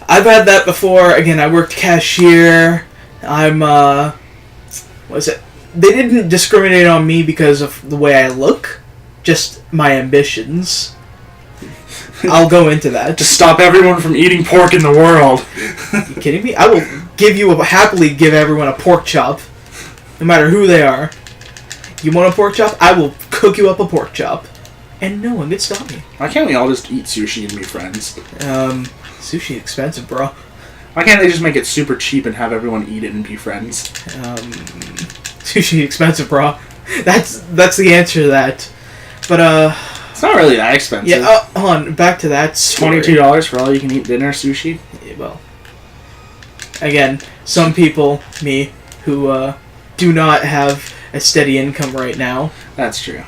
I've had that before. Again, I worked cashier. I'm, what is it? They didn't discriminate on me because of the way I look, just my ambitions. I'll go into that. To stop everyone from eating pork in the world. Are you kidding me? I will happily give everyone a pork chop, no matter who they are. You want a pork chop? I will cook you up a pork chop, and no one can stop me. Why can't we all just eat sushi and be friends? Sushi expensive, bro. Why can't they just make it super cheap and have everyone eat it and be friends? Sushi expensive, bro. That's the answer to that. But it's not really that expensive. Yeah. Hold on. Back to that story. $22 for all you can eat dinner sushi. Yeah, well, again, some people, me, who do not have a steady income right now. That's true.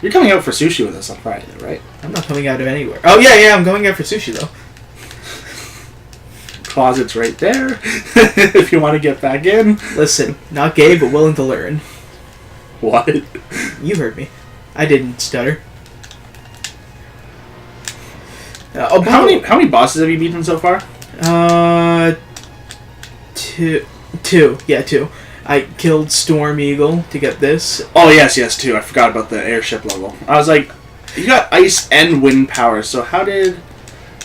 You're coming out for sushi with us on Friday, though, right? I'm not coming out of anywhere. Oh yeah, I'm going out for sushi though. Closet's right there. If you want to get back in. Listen, not gay, but willing to learn. What? You heard me. I didn't stutter. How many bosses have you beaten so far? Two. Yeah, two. I killed Storm Eagle to get this. Oh yes, two. I forgot about the airship level. I was like, you got ice and wind power, so how did...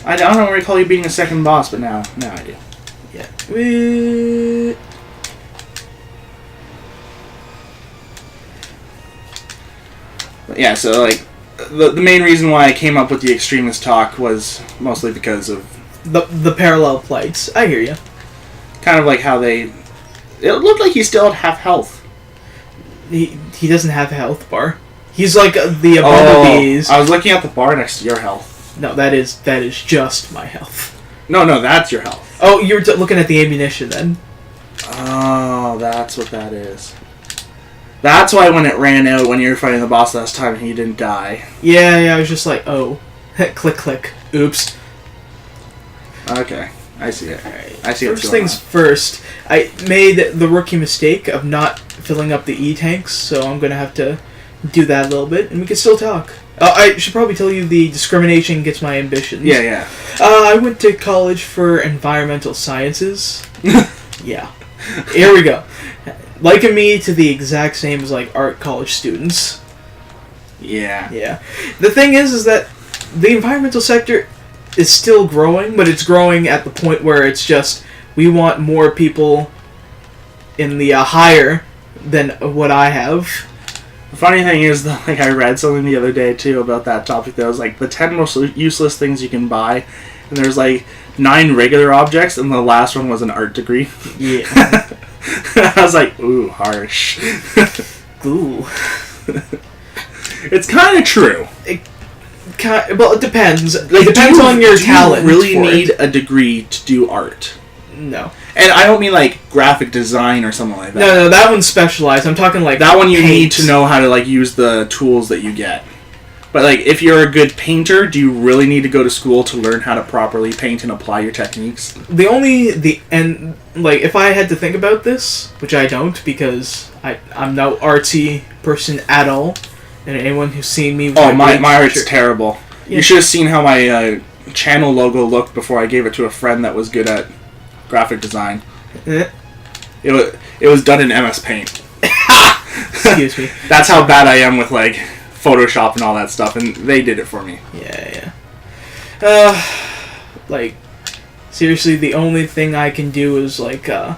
I don't recall you being a second boss, but now I do. Yeah. But yeah, so like, the main reason why I came up with the extremist talk was mostly because of... The parallel plights. I hear you. Kind of like how they... It looked like he still had half health. He doesn't have a health bar. He's like the bumblebees. I was looking at the bar next to your health. No, that is just my health. No, that's your health. Oh, you're looking at the ammunition then. Oh, that's what that is. That's why when it ran out when you were fighting the boss last time he didn't die. Yeah, I was just like, oh. Click, click. Oops. Okay, I see it. Alright. I see what's First going things on. first, I made the rookie mistake of not filling up the E-tanks, so I'm going to have to do that a little bit, and we can still talk. I should probably tell you the discrimination gets my ambitions. Yeah. I went to college for environmental sciences. Yeah. Here we go. Liken me to the exact same as, like, art college students. Yeah. Yeah. The thing is that the environmental sector is still growing, but it's growing at the point where it's just, we want more people in the higher than what I have. The funny thing is, though, like, I read something the other day, too, about that topic that was, like, the 10 most useless things you can buy, and there's, like, 9 regular objects, and the last one was an art degree. Yeah. I was like, ooh, harsh. Ooh. It's kind of true. Well, it depends. Like, It depends on your talent. Do you really for need it. a degree to do art? No. And I don't mean, like, graphic design or something like that. No, that one's specialized. I'm talking, like, that one you paint. need to know how to, like, use the tools that you get. But, like, if you're a good painter, do you really need to go to school to learn how to properly paint and apply your techniques? If I had to think about this, which I don't, because I'm no artsy person at all, and anyone who's seen me... my art's terrible. Yeah. You should have seen how my channel logo looked before I gave it to a friend that was good at graphic design. It was done in MS Paint. Excuse me. That's how bad I am with, like, Photoshop and all that stuff, and they did it for me. Yeah. Like, seriously, the only thing I can do is, like, I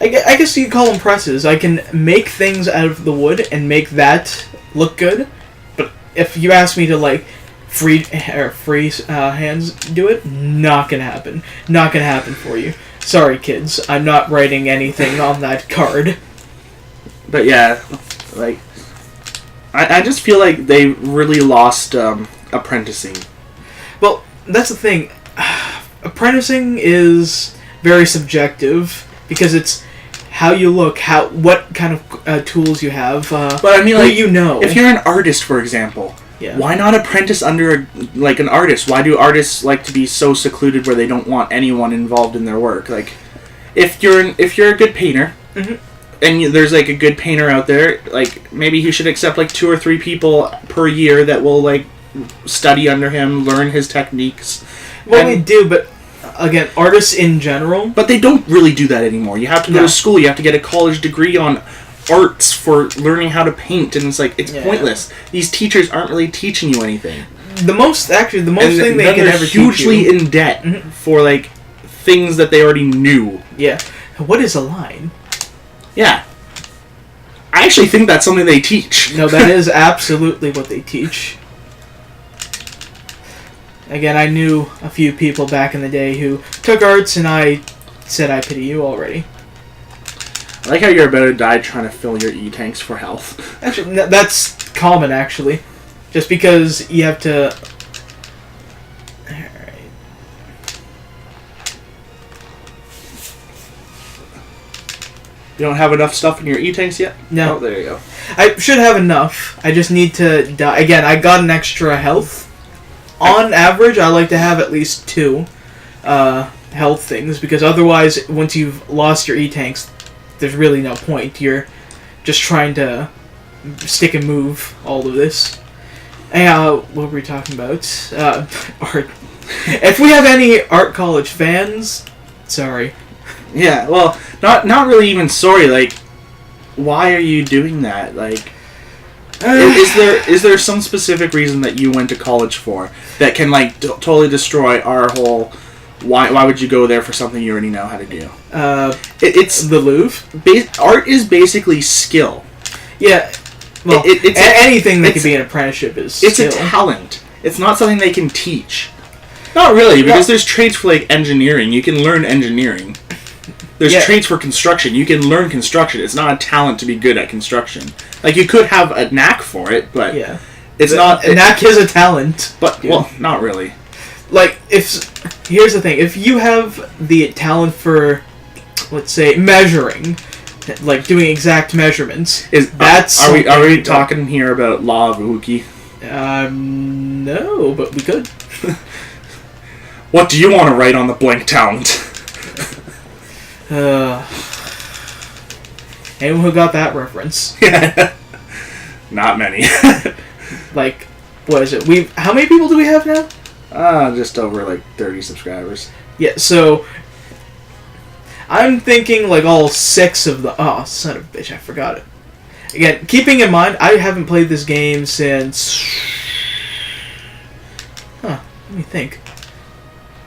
guess you could call them presses. I can make things out of the wood and make that look good, but if you ask me to, like, free hands do it, not gonna happen. Not gonna happen for you. Sorry, kids. I'm not writing anything on that card. But yeah, like, I just feel like they really lost apprenticing. Well, that's the thing. Apprenticing is very subjective because it's how you look, what kind of tools you have. But I mean, like, if you're an artist, for example, yeah. Why not apprentice under an artist? Why do artists like to be so secluded where they don't want anyone involved in their work? Like, if you're a good painter. Mm-hmm. And there's, like, a good painter out there, like, maybe he should accept, like, 2 or 3 people per year that will, like, study under him, learn his techniques, Well, they do, but again, artists in general. But they don't really do that anymore. You have to go to school. You have to get a college degree on arts for learning how to paint, and it's like it's pointless. These teachers aren't really teaching you anything. The most thing they can ever teach you. Hugely in debt for like things that they already knew. Yeah. What is a line? Yeah. I actually think that's something they teach. No, that is absolutely what they teach. Again, I knew a few people back in the day who took arts, and I said I pity you already. I like how you're about to die trying to fill your E-tanks for health. Actually, that's common, actually. Just because you have to... Alright. You don't have enough stuff in your E-tanks yet? No. Oh, there you go. I should have enough. I just need to die. Again, I got an extra health. On average, I like to have at least 2 health things, because otherwise, once you've lost your E-tanks, there's really no point. You're just trying to stick and move all of this. And, what were we talking about? Art. If we have any art college fans, sorry. Yeah, well, not really even sorry. Like, why are you doing that? Like, is there some specific reason that you went to college for that can like totally destroy our whole? Why would you go there for something you already know how to do? It's the Louvre. Art is basically skill. Yeah. Well, it's anything that could be an apprenticeship is it's skill. a talent. It's not something they can teach. Not really, because there's trades for like engineering. You can learn engineering. There's trades for construction. You can learn construction. It's not a talent to be good at construction. Like, you could have a knack for it, but it's not... A knack is a talent. But, well, not really. Like, here's the thing. If you have the talent for, let's say, measuring, like doing exact measurements, are we talking here about law of Uki? No, but we could. What do you want to write on the blank talent? Anyone who got that reference? Not many. Like, what is it? How many people do we have now? Just over like 30 subscribers. Yeah, so I'm thinking like all 6 of the... Oh, son of a bitch, I forgot it. Again, keeping in mind, I haven't played this game since... Let me think.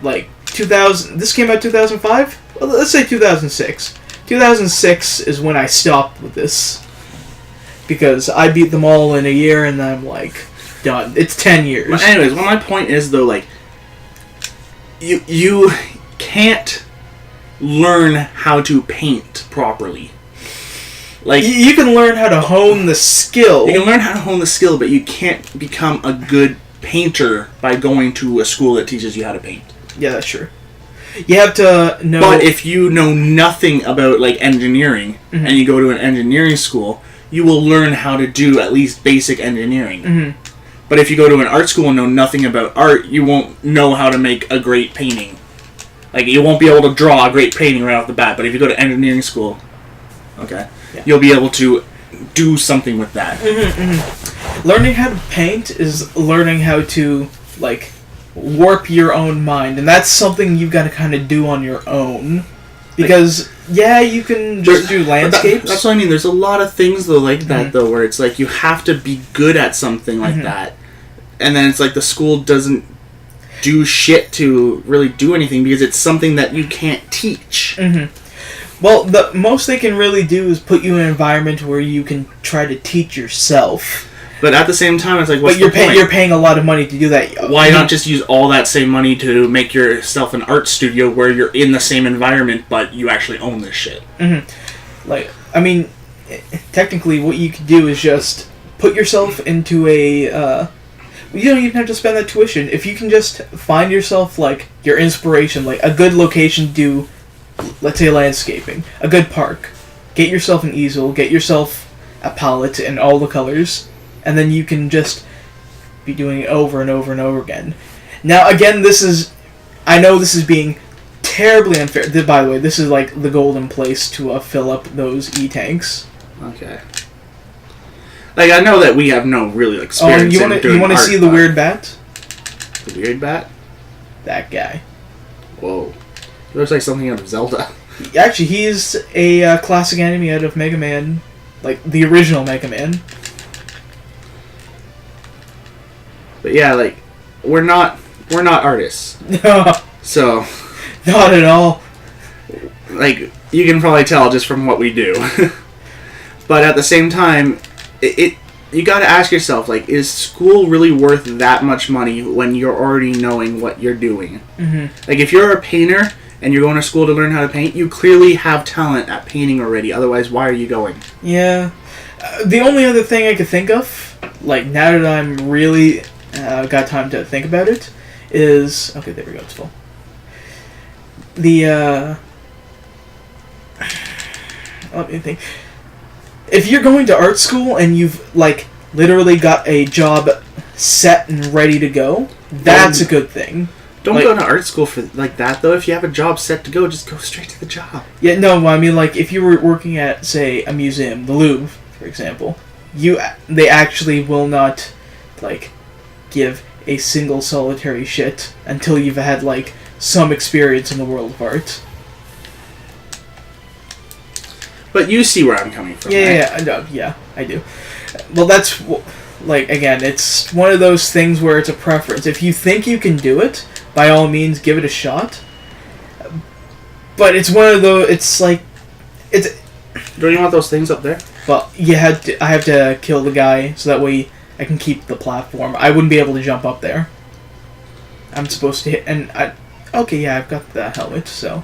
Like, 2000... This came out 2005? Well, let's say 2006. 2006 is when I stopped with this. Because I beat them all in a year, and then I'm like, done. It's 10 years. But anyways, well, my point is, though, like, you can't learn how to paint properly. Like, you can learn how to hone the skill. You can learn how to hone the skill, but you can't become a good painter by going to a school that teaches you how to paint. Yeah, that's true. You have to know... But if you know nothing about, like, engineering, and you go to an engineering school, you will learn how to do at least basic engineering. But if you go to an art school and know nothing about art, you won't know how to make a great painting. Like, you won't be able to draw a great painting right off the bat, but if you go to engineering school, you'll be able to do something with that. Learning how to paint is learning how to, like... warp your own mind, and that's something you've got to kind of do on your own, because you can just do landscapes. That's what I mean. There's a lot of things though like that though, where it's like you have to be good at something like that, and then it's like the school doesn't do shit to really do anything because it's something that you can't teach. Well, the most they can really do is put you in an environment where you can try to teach yourself. But at the same time, it's like, what's the point? But you're paying a lot of money to do that. Why not just use all that same money to make yourself an art studio where you're in the same environment, but you actually own this shit? Like, I mean, technically, what you could do is just put yourself into a... you don't even have to spend that tuition. If you can just find yourself, like, your inspiration, like, a good location to do, let's say, landscaping, a good park. Get yourself an easel, get yourself a palette and all the colors... And then you can just be doing it over and over and over again. Now, again, I know this is being terribly unfair. By the way, this is like the golden place to fill up those E-tanks. Okay. Like, I know that we have no really experience you want to see the weird bat? The weird bat? that guy. Whoa. It looks like something out of Zelda. Actually, he's a classic enemy out of Mega Man, like the original Mega Man. But yeah, like, we're not artists. No, So, not at all. like, you can probably tell just from what we do. But at the same time, you gotta ask yourself, like, is school really worth that much money when you're already knowing what you're doing? Mm-hmm. Like, if you're a painter and you're going to school to learn how to paint, you clearly have talent at painting already. Otherwise, why are you going? Yeah. The only other thing I could think of, like, now that I'm really got time to think about it, is... Okay, there we go, it's full. Let me think. If you're going to art school and you've, like, literally got a job set and ready to go, that's a good thing. Don't like, go to art school for like that, though. If you have a job set to go, just go straight to the job. Yeah, no, I mean, like, if you were working at, say, a museum, the Louvre, for example, they actually will not, like, give a single solitary shit until you've had, like, some experience in the world of art. But you see where I'm coming from, right? Yeah, I do. Well, that's, like, again, it's one of those things where it's a preference. If you think you can do it, by all means, give it a shot. But it's one of those, it's like, it's... Don't you want those things up there? Well, I have to kill the guy, so that way I can keep the platform. I wouldn't be able to jump up there. I'm supposed to hit, okay, yeah, I've got the helmet, so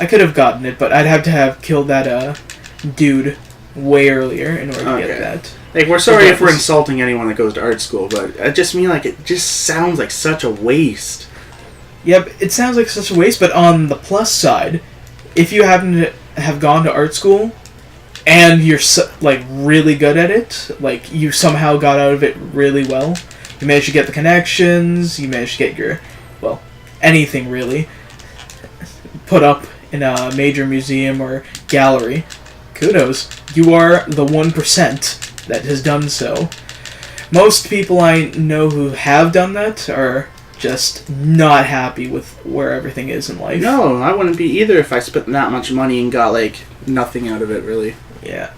I could have gotten it, but I'd have to have killed that, dude way earlier in order to get that. Like, we're sorry if we're insulting anyone that goes to art school, but I just mean, like, it just sounds like such a waste. Yep, it sounds like such a waste, but on the plus side, if you happen to have gone to art school and you're, like, really good at it, like, you somehow got out of it really well, you managed to get the connections, you managed to get your, well, anything really, put up in a major museum or gallery, kudos. You are the 1% that has done so. Most people I know who have done that are just not happy with where everything is in life. No, I wouldn't be either if I spent that much money and got, like, nothing out of it, really. Yeah.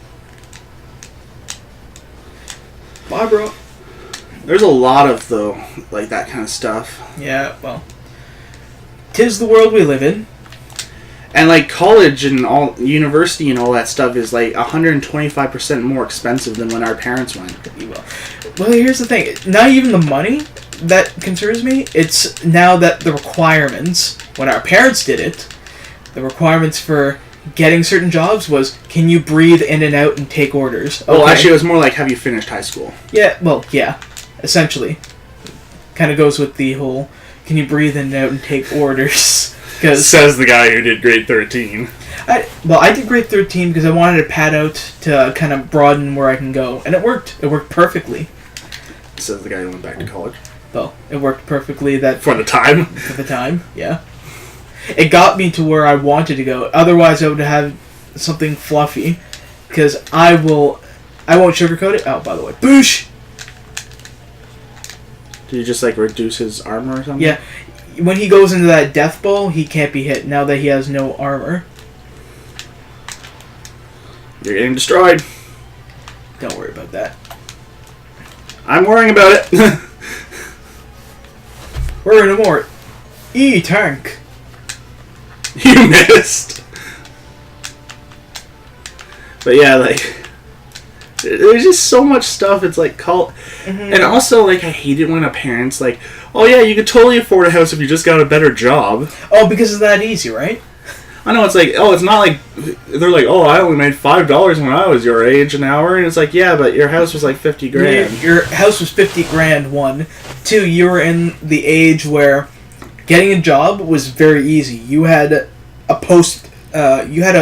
Bye, bro. There's a lot of, though, like, that kind of stuff. Yeah, well, 'tis the world we live in. And, like, college and all, university and all that stuff is, like, 125% more expensive than when our parents went. Well, here's the thing. Not even the money that concerns me. It's now that the requirements, when our parents did it, the requirements for getting certain jobs was, can you breathe in and out and take orders? Okay. Well, actually, it was more like, have you finished high school? Yeah, well, yeah. Essentially. Kind of goes with the whole, can you breathe in and out and take orders? Says the guy who did grade 13. I did grade 13 because I wanted to pad out to kind of broaden where I can go. And it worked. It worked perfectly. Says the guy who went back to college. Well, it worked perfectly. For the time, yeah. It got me to where I wanted to go. Otherwise, I would have something fluffy. Because I won't sugarcoat it. Oh, by the way. Boosh! Did you just, like, reduce his armor or something? Yeah. When he goes into that death ball, he can't be hit now that he has no armor. You're getting destroyed. Don't worry about that. I'm worrying about it. Worry no more. E-tank. You missed. But yeah, like, there's just so much stuff. It's like and also, like, I hate it when a parent's like, oh yeah, you could totally afford a house if you just got a better job. Oh, because it's that easy, right? I know, it's like, oh, it's not like, they're like, oh, I only made $5 when I was your age an hour, and it's like, yeah, but your house was like $50 grand. Your house was $50 grand, 1. 2, you were in the age where getting a job was very easy. You had a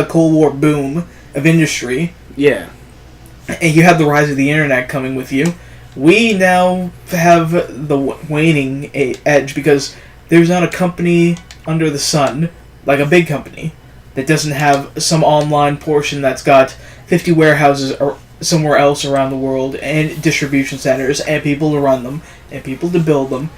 Cold War boom of industry. Yeah. And you had the rise of the internet coming with you. We now have the waning edge because there's not a company under the sun, like a big company, that doesn't have some online portion that's got 50 warehouses or somewhere else around the world and distribution centers and people to run them and people to build them.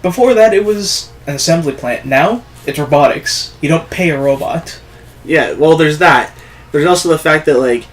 Before that, it was an assembly plant. Now it's robotics. You don't pay a robot. Yeah, well, there's that. There's also the fact that, like,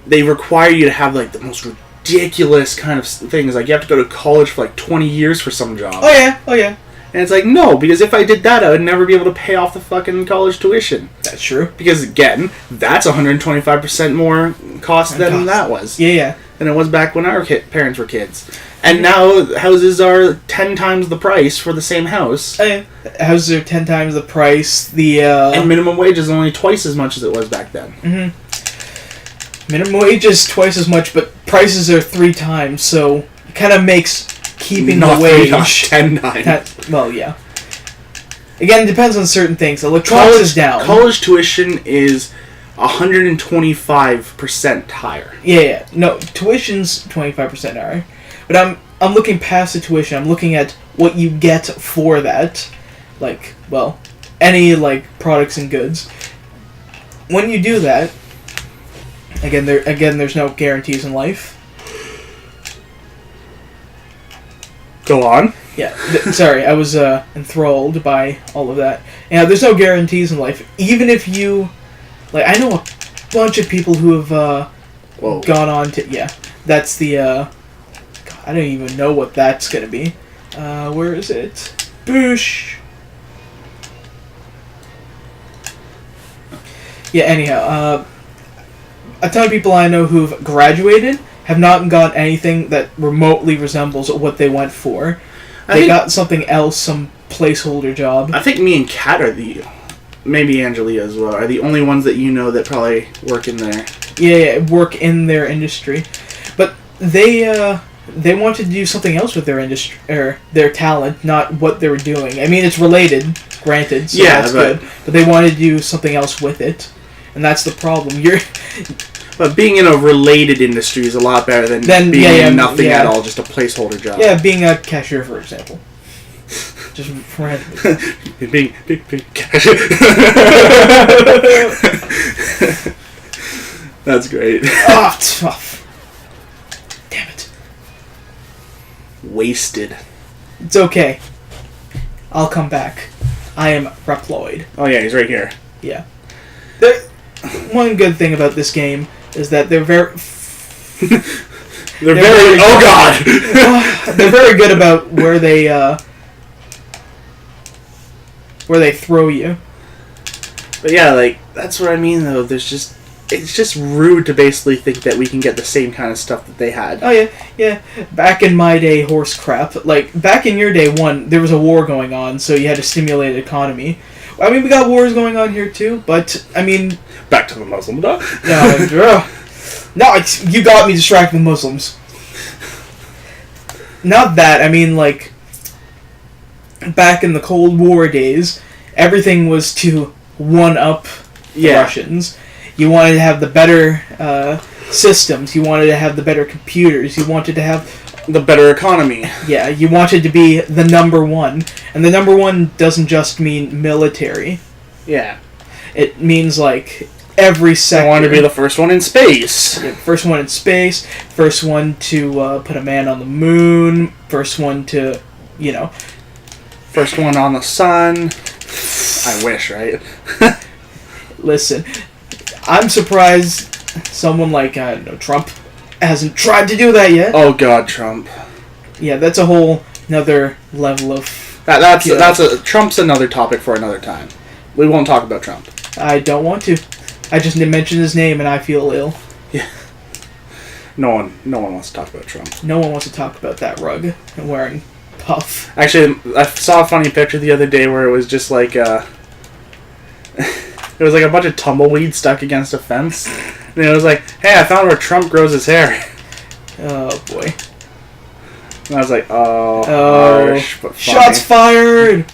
they require you to have, like, the most ridiculous kind of things. Like, you have to go to college for, like, 20 years for some job. Oh, yeah. Oh, yeah. And it's like, no, because if I did that, I would never be able to pay off the fucking college tuition. That's true. Because, again, that's 125% more cost than that was. Yeah, yeah. Than it was back when our parents were kids. And now, houses are 10 times the price for the same house. Oh, yeah. Houses are 10 times the price. And minimum wage is only twice as much as it was back then. Mm-hmm. Minimum wage is twice as much, but prices are 3 times, so it kind of makes keeping the wage 10 times. Well, yeah. Again, it depends on certain things. Electronics is down. College tuition is 125% higher. Yeah. No, tuition's 25% higher. But I'm looking past the tuition. I'm looking at what you get for that. Like, well, any, like, products and goods. When you do that, there's no guarantees in life. Go on. Yeah, sorry, I was enthralled by all of that. Yeah, there's no guarantees in life. Even if you... Like, I know a bunch of people who have gone on to... Yeah, that's the... God, I don't even know what that's going to be. Where is it? Boosh! Yeah, anyhow, a ton of people I know who've graduated have not got anything that remotely resembles what they went for. They got something else, some placeholder job. I think me and Kat are maybe Angelia as well, are the only ones that you know that probably work in there. Yeah, work in their industry. But they wanted to do something else with their industry, or their talent, not what they were doing. I mean, it's related, granted, so that's good. But they wanted to do something else with it. And that's the problem. But being in a related industry is a lot better than being in nothing at all, just a placeholder job. Yeah, being a cashier, for example. Just randomly. being cashier. That's great. Oh, tough. Damn it. Wasted. It's okay. I'll come back. I am Reploid. Oh yeah, he's right here. Yeah. One good thing about this game is that they're very... they're very... Oh god! They're very good about where they throw you. But yeah, like, that's what I mean though. It's just rude to basically think that we can get the same kind of stuff that they had. Oh yeah. Back in my day, horse crap. Like, back in your day, there was a war going on, so you had to stimulate the economy. I mean, we got wars going on here too, but, I mean... Back to the Muslim dog. No, you got me distracted with Muslims. Not that, I mean, like... Back in the Cold War days, everything was to one-up the Russians. You wanted to have the better systems. You wanted to have the better computers. You wanted to have... the better economy. Yeah, you wanted to be the number one. And the number one doesn't just mean military. Yeah. It means, like, every sector. I want to be the first one in space. Yeah, first one in space. First one to put a man on the moon. First one to, First one on the sun. I wish, right? Listen, I'm surprised someone like, I don't know, Trump hasn't tried to do that yet. Oh god, Trump. Yeah, that's a whole another level of... Trump's another topic for another time. We won't talk about Trump. I don't want to. I just mention his name and I feel ill. Yeah. No one wants to talk about Trump. No one wants to talk about that rug and wearing puff. Actually, I saw a funny picture the other day where it was just like it was like a bunch of tumbleweed stuck against a fence. And it was like, hey, I found where Trump grows his hair. Oh, boy. And I was like, harsh, but funny. Shots fired!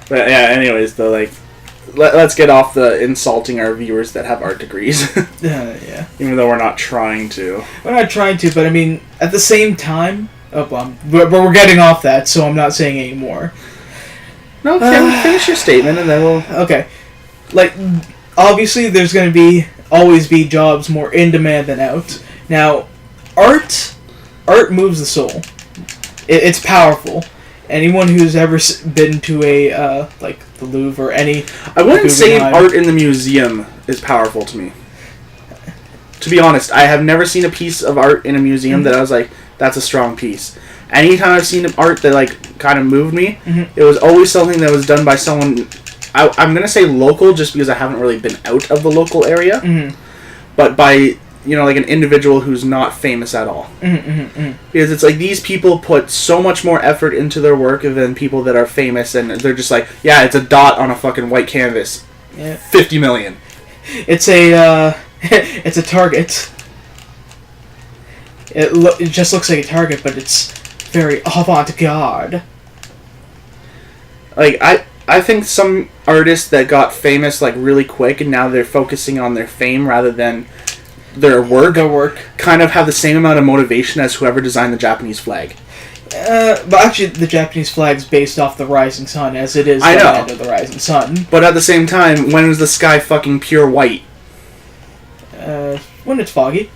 But yeah, anyways, though, like, let's get off the insulting our viewers that have art degrees. Yeah. Even though we're not trying to. We're not trying to, but I mean, at the same time... but we're getting off that, so I'm not saying any more. No, finish your statement and then we'll... Okay. Like, obviously there's going to always be jobs more in demand than out. Now, art moves the soul. It's powerful. anyone who's ever been to a like the Louvre or any, I wouldn't say Guggenheim. art in the museum is powerful to me. To be honest, I have never seen a piece of art in a museum that I was like, that's a strong piece. Anytime I've seen art that like kind of moved me, it was always something that was done by someone. I'm gonna say local, just because I haven't really been out of the local area, but by like an individual who's not famous at all. Because it's like these people put so much more effort into their work than people that are famous, and they're just like, yeah, it's a dot on a fucking white canvas. Yeah. 50 million. It's a it's a target. It just looks like a target, but it's very avant-garde. Like I think some artists that got famous like really quick and now they're focusing on their fame rather than their work kind of have the same amount of motivation as whoever designed the Japanese flag. But actually, the Japanese flag's based off the rising sun, as it is the land of the rising sun. But at the same time, when is the sky fucking pure white? When it's foggy.